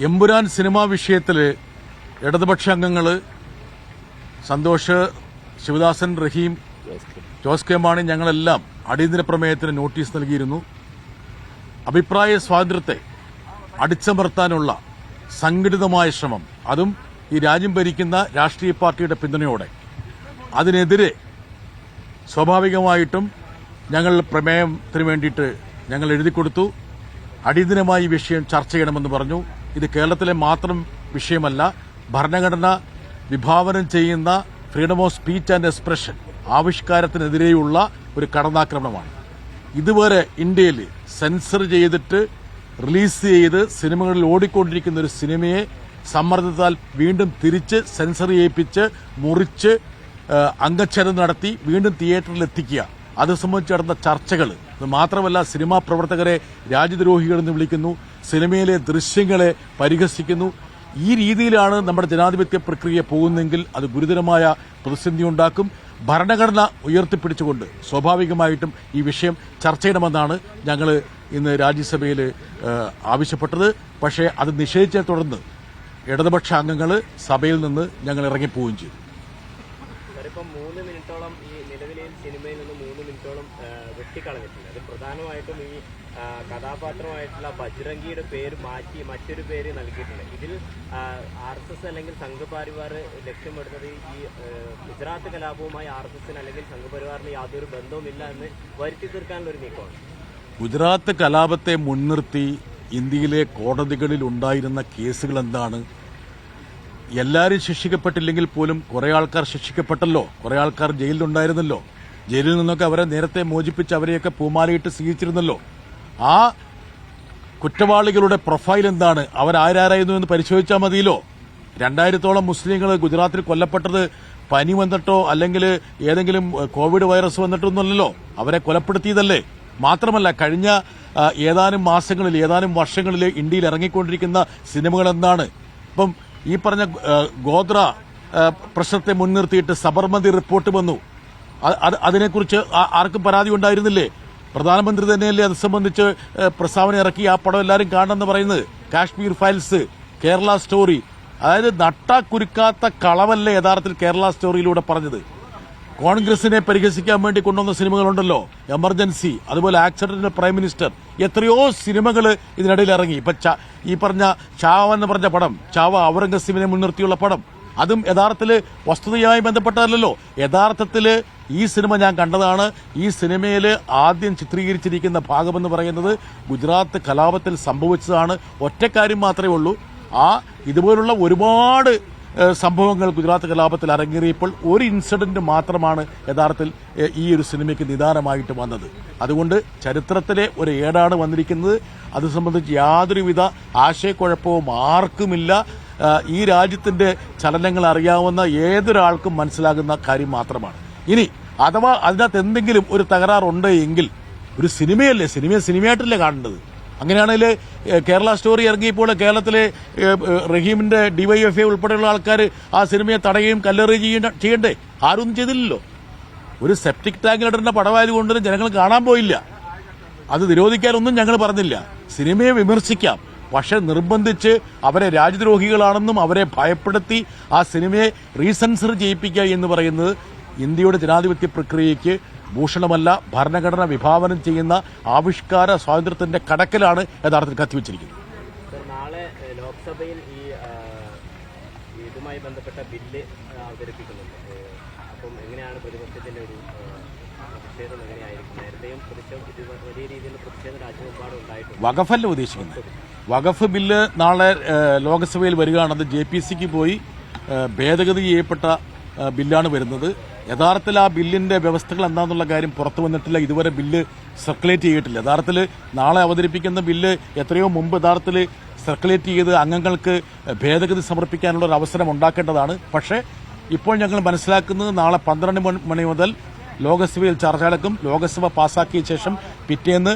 Empuraan cinema വിഷയത്തിൽ ഇടതുപക്ഷ അംഗങ്ങൾ സന്തോഷ്, ശിവദാസൻ, റഹീം, ജോസ് കെ മാണി ഞങ്ങളെല്ലാം അടിയന്തര പ്രമേയത്തിന് നോട്ടീസ് നൽകിയിരുന്നു. അഭിപ്രായ സ്വാതന്ത്ര്യത്തെ അടിച്ചമർത്താനുള്ള സംഘടിതമായ ശ്രമം, അതും ഈ രാജ്യം ഭരിക്കുന്ന രാഷ്ട്രീയ പാർട്ടിയുടെ പിന്തുണയോടെ, അതിനെതിരെ സ്വാഭാവികമായിട്ടും ഞങ്ങൾ പ്രമേയത്തിന് വേണ്ടിയിട്ട് ഞങ്ങൾ എഴുതിക്കൊടുത്തു. അടിയന്തരമായി ഈ വിഷയം ചർച്ച ചെയ്യണമെന്ന് പറഞ്ഞു. ഇത് കേരളത്തിലെ മാത്രം വിഷയമല്ല, ഭരണഘടന വിഭാവനം ചെയ്യുന്ന freedom of speech and expression ആവിഷ്കാരത്തിനെതിരെയുള്ള ഒരു കടന്നാക്രമണമാണ്. ഇതുവരെ ഇന്ത്യയിൽ സെൻസർ ചെയ്തിട്ട് റിലീസ് ചെയ്ത് സിനിമകളിൽ ഓടിക്കൊണ്ടിരിക്കുന്ന ഒരു സിനിമയെ സമ്മർദ്ദത്താൽ വീണ്ടും തിരിച്ച് സെൻസർ ചെയ്യിപ്പിച്ച് മുറിച്ച് അംഗച്ഛേദം നടത്തി വീണ്ടും തിയേറ്ററിൽ എത്തിക്കുക, അത് സംബന്ധിച്ച് നടന്ന ചർച്ചകൾ. ഇത് മാത്രമല്ല, സിനിമാ പ്രവർത്തകരെ രാജ്യദ്രോഹികളെന്ന് വിളിക്കുന്നു, സിനിമയിലെ ദൃശ്യങ്ങളെ പരിഹസിക്കുന്നു. ഈ രീതിയിലാണ് നമ്മുടെ ജനാധിപത്യ പ്രക്രിയ പോകുന്നതെങ്കിൽ അത് ഗുരുതരമായ പ്രതിസന്ധി ഉണ്ടാക്കും. ഭരണഘടന ഉയർത്തിപ്പിടിച്ചുകൊണ്ട് സ്വാഭാവികമായിട്ടും ഈ വിഷയം ചർച്ച ചെയ്യണമെന്നാണ് ഞങ്ങൾ ഇന്ന് രാജ്യസഭയിൽ ആവശ്യപ്പെട്ടത്. പക്ഷേ അത് നിഷേധിച്ചതിനെ തുടർന്ന് ഇടതുപക്ഷ അംഗങ്ങൾ സഭയിൽ നിന്ന് ഞങ്ങൾ ഇറങ്ങിപ്പോവുകയും ചെയ്തു. ഇപ്പം 3 മിനിറ്റോളം ഈ നിലവിലെ സിനിമയിൽ നിന്ന് 3 മിനിറ്റോളം വെട്ടിക്കളഞ്ഞിട്ടുണ്ട്. അത് പ്രധാനമായിട്ടും ഈ കഥാപാത്രമായിട്ടുള്ള ബജ്രംഗിയുടെ പേര് മാറ്റി മറ്റൊരു പേര് നൽകിയിട്ടുണ്ട്. ഇതിൽ RSS അല്ലെങ്കിൽ സംഘപരിവാർ ലക്ഷ്യമിടുന്നത് ഈ ഗുജറാത്ത് കലാപവുമായി RSSന് അല്ലെങ്കിൽ സംഘപരിവാറിന് യാതൊരു ബന്ധവുമില്ല എന്ന് വരുത്തി തീർക്കാനുള്ള ഒരു നീക്കമാണ്. ഗുജറാത്ത് കലാപത്തെ മുൻനിർത്തി ഇന്ത്യയിലെ കോടതികളിൽ ഉണ്ടായിരുന്ന കേസുകൾ എന്താണ്? എല്ലാവരും ശിക്ഷിക്കപ്പെട്ടില്ലെങ്കിൽ പോലും കുറെ ആൾക്കാർ ശിക്ഷിക്കപ്പെട്ടല്ലോ, കുറെ ആൾക്കാർ ജയിലിലുണ്ടായിരുന്നല്ലോ. ജയിലിൽ നിന്നൊക്കെ അവരെ നേരത്തെ മോചിപ്പിച്ച് അവരെയൊക്കെ പൂമാലയിട്ട് സ്വീകരിച്ചിരുന്നല്ലോ. ആ കുറ്റവാളികളുടെ പ്രൊഫൈൽ എന്താണ്, അവരാരായിരുന്നു എന്ന് പരിശോധിച്ചാൽ മതിയല്ലോ. 2000-ഓളം മുസ്ലിങ്ങൾ ഗുജറാത്തിൽ കൊല്ലപ്പെട്ടത് പനി വന്നിട്ടോ അല്ലെങ്കിൽ ഏതെങ്കിലും കോവിഡ് വൈറസ് വന്നിട്ടൊന്നുമല്ലല്ലോ, അവരെ കൊലപ്പെടുത്തിയതല്ലേ. മാത്രമല്ല, കഴിഞ്ഞ ഏതാനും മാസങ്ങളിൽ ഏതാനും വർഷങ്ങളിൽ ഇന്ത്യയിൽ ഇറങ്ങിക്കൊണ്ടിരിക്കുന്ന സിനിമകൾ എന്താണ്? ഇപ്പം ഈ പറഞ്ഞ ഗോത്ര പ്രശ്നത്തെ മുൻനിർത്തിയിട്ട് സബർമതി റിപ്പോർട്ട് വന്നു. അതിനെക്കുറിച്ച് ആർക്കും പരാതി ഉണ്ടായിരുന്നില്ലേ? പ്രധാനമന്ത്രി തന്നെയല്ലേ അത് സംബന്ധിച്ച് പ്രസ്താവന ഇറക്കി. ആ പടം എല്ലാവരും കാണണമെന്ന് പറയുന്നത്. കാശ്മീർ ഫയൽസ്, കേരള സ്റ്റോറി, അതായത് നട്ടാക്കുരുക്കാത്ത കളവല്ലേ യഥാർത്ഥത്തിൽ കേരള സ്റ്റോറിയിലൂടെ പറഞ്ഞത്. കോൺഗ്രസിനെ പരിഹസിക്കാൻ വേണ്ടി കൊണ്ടുവന്ന സിനിമകളുണ്ടല്ലോ, എമർജൻസി, അതുപോലെ ആക്സിഡന്റ് പ്രൈം മിനിസ്റ്റർ, എത്രയോ സിനിമകൾ ഇതിനിടയിൽ ഇറങ്ങി. ഇപ്പൊ ഈ പറഞ്ഞ ചാവ എന്ന് പറഞ്ഞ പടം, ചാവ ഔറംഗസീബിനെ മുൻനിർത്തിയുള്ള പടം, അതും യഥാർത്ഥത്തിൽ വസ്തുതയുമായി ബന്ധപ്പെട്ടതല്ലോ. യഥാർത്ഥത്തിൽ ഈ സിനിമ ഞാൻ കണ്ടതാണ്. ഈ സിനിമയിൽ ആദ്യം ചിത്രീകരിച്ചിരിക്കുന്ന ഭാഗമെന്ന് പറയുന്നത് ഗുജറാത്ത് കലാപത്തിൽ സംഭവിച്ചതാണ്. ഒറ്റക്കാര്യം മാത്രമേ ഉള്ളൂ. ഇതുപോലുള്ള ഒരുപാട് സംഭവങ്ങൾ ഗുജറാത്ത് കലാപത്തിൽ അരങ്ങേറിയപ്പോൾ ഒരു ഇൻസിഡന്റ് മാത്രമാണ് യഥാർത്ഥത്തിൽ ഈ ഒരു സിനിമയ്ക്ക് നിദാനമായിട്ട് വന്നത്. അതുകൊണ്ട് ചരിത്രത്തിലെ ഒരു ഏടാണ് വന്നിരിക്കുന്നത്. അത് സംബന്ധിച്ച് യാതൊരുവിധ ആശയക്കുഴപ്പവും ആർക്കുമില്ല. ഈ രാജ്യത്തിന്റെ ചലനങ്ങൾ അറിയാവുന്ന ഏതൊരാൾക്കും മനസ്സിലാകുന്ന കാര്യം മാത്രമാണ്. ഇനി അഥവാ അതിനകത്ത് എന്തെങ്കിലും ഒരു തകരാറുണ്ട് എങ്കിൽ, ഒരു സിനിമയല്ലേ, സിനിമയായിട്ടല്ലേ കാണേണ്ടത്. അങ്ങനെയാണെങ്കിൽ കേരള സ്റ്റോറി ഇറങ്ങിയപ്പോൾ കേരളത്തിലെ റഹീമിന്റെ DYFI ഉൾപ്പെടെയുള്ള ആൾക്കാർ ആ സിനിമയെ തടയുകയും കല്ലെറിയുകയും ചെയ്യണ്ടേ? ആരൊന്നും ചെയ്തില്ലല്ലോ. ഒരു സെപ്റ്റിക് ടാങ്കിലിടേണ്ട പടവായതുകൊണ്ട് ജനങ്ങൾ കാണാൻ പോയില്ല. അത് നിരോധിക്കാനൊന്നും ഞങ്ങൾ പറഞ്ഞില്ല. സിനിമയെ വിമർശിക്കാം, പക്ഷെ നിർബന്ധിച്ച് അവരെ രാജ്യദ്രോഹികളാണെന്നും അവരെ ഭയപ്പെടുത്തി ആ സിനിമയെ റീസെൻസർ ചെയ്യിപ്പിക്കുക എന്ന് പറയുന്നത് ഇന്ത്യയുടെ ജനാധിപത്യ പ്രക്രിയയ്ക്ക് ഭൂഷണമല്ല. ഭരണഘടന വിഭാവനം ചെയ്യുന്ന ആവിഷ്കാര സ്വാതന്ത്ര്യത്തിന്റെ കടക്കലാണ് യഥാർത്ഥത്തിൽ കത്തിവച്ചിരിക്കുന്നത്. നാളെ ലോക്സഭയിൽ ഇതുമായി ബന്ധപ്പെട്ട ബില്ല് അവതരിപ്പിക്കുന്നുണ്ട്. അപ്പം എങ്ങനെയാണ് പ്രതിപക്ഷത്തിന്റെ ഒരു പ്രതിഷേധം എങ്ങനെയായിരിക്കും? നേരത്തെയും വലിയ രീതിയിൽ പ്രതിഷേധം രാജ്യമെമ്പാടും ഉണ്ടായിട്ടുണ്ട്. വഖഫല്ല ഉദ്ദേശിക്കുന്നത്. വഖഫ് ബില്ല് നാളെ ലോക്സഭയിൽ വരികയാണ്. അത് JPCക്ക് പോയി ഭേദഗതി ചെയ്യപ്പെട്ട ബില്ലാണ് വരുന്നത്. യഥാർത്ഥത്തിൽ ആ ബില്ലിന്റെ വ്യവസ്ഥകൾ എന്താണെന്നുള്ള കാര്യം പുറത്തു വന്നിട്ടില്ല. ഇതുവരെ ബില്ല് സർക്കുലേറ്റ് ചെയ്തിട്ടില്ല. യഥാർത്ഥത്തിൽ നാളെ അവതരിപ്പിക്കുന്ന ബില്ല് എത്രയോ മുമ്പ് യഥാർത്ഥത്തിൽ സർക്കുലേറ്റ് ചെയ്ത് അംഗങ്ങൾക്ക് ഭേദഗതി സമർപ്പിക്കാനുള്ള ഒരു അവസരം ഉണ്ടാക്കേണ്ടതാണ്. പക്ഷേ ഇപ്പോൾ ഞങ്ങൾ മനസ്സിലാക്കുന്നത് നാളെ 12 മണി മുതൽ ലോക്സഭയിൽ ചർച്ച നടക്കും. ലോക്സഭ പാസാക്കിയ ശേഷം പിറ്റേന്ന്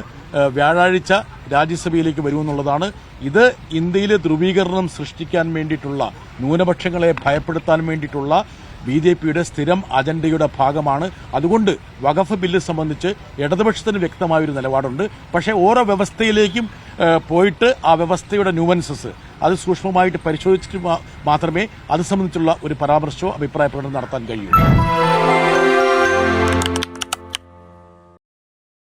വ്യാഴാഴ്ച രാജ്യസഭയിലേക്ക് വരുമെന്നുള്ളതാണ്. ഇത് ഇന്ത്യയിൽ ധ്രുവീകരണം സൃഷ്ടിക്കാൻ വേണ്ടിയിട്ടുള്ള, ന്യൂനപക്ഷങ്ങളെ ഭയപ്പെടുത്താൻ വേണ്ടിയിട്ടുള്ള BJPയുടെ സ്ഥിരം അജണ്ടയുടെ ഭാഗമാണ്. അതുകൊണ്ട് വഖഫ് ബില്ല് സംബന്ധിച്ച് ഇടതുപക്ഷത്തിന് വ്യക്തമായൊരു നിലപാടുണ്ട്. പക്ഷേ ഓരോ വ്യവസ്ഥയിലേക്കും പോയിട്ട് ആ വ്യവസ്ഥയുടെ ന്യൂവൻസസ് അത് സൂക്ഷ്മമായിട്ട് പരിശോധിച്ചിട്ട് മാത്രമേ അത് സംബന്ധിച്ചുള്ള ഒരു പരാമർശമോ അഭിപ്രായ പ്രകടനം നടത്താൻ കഴിയൂ.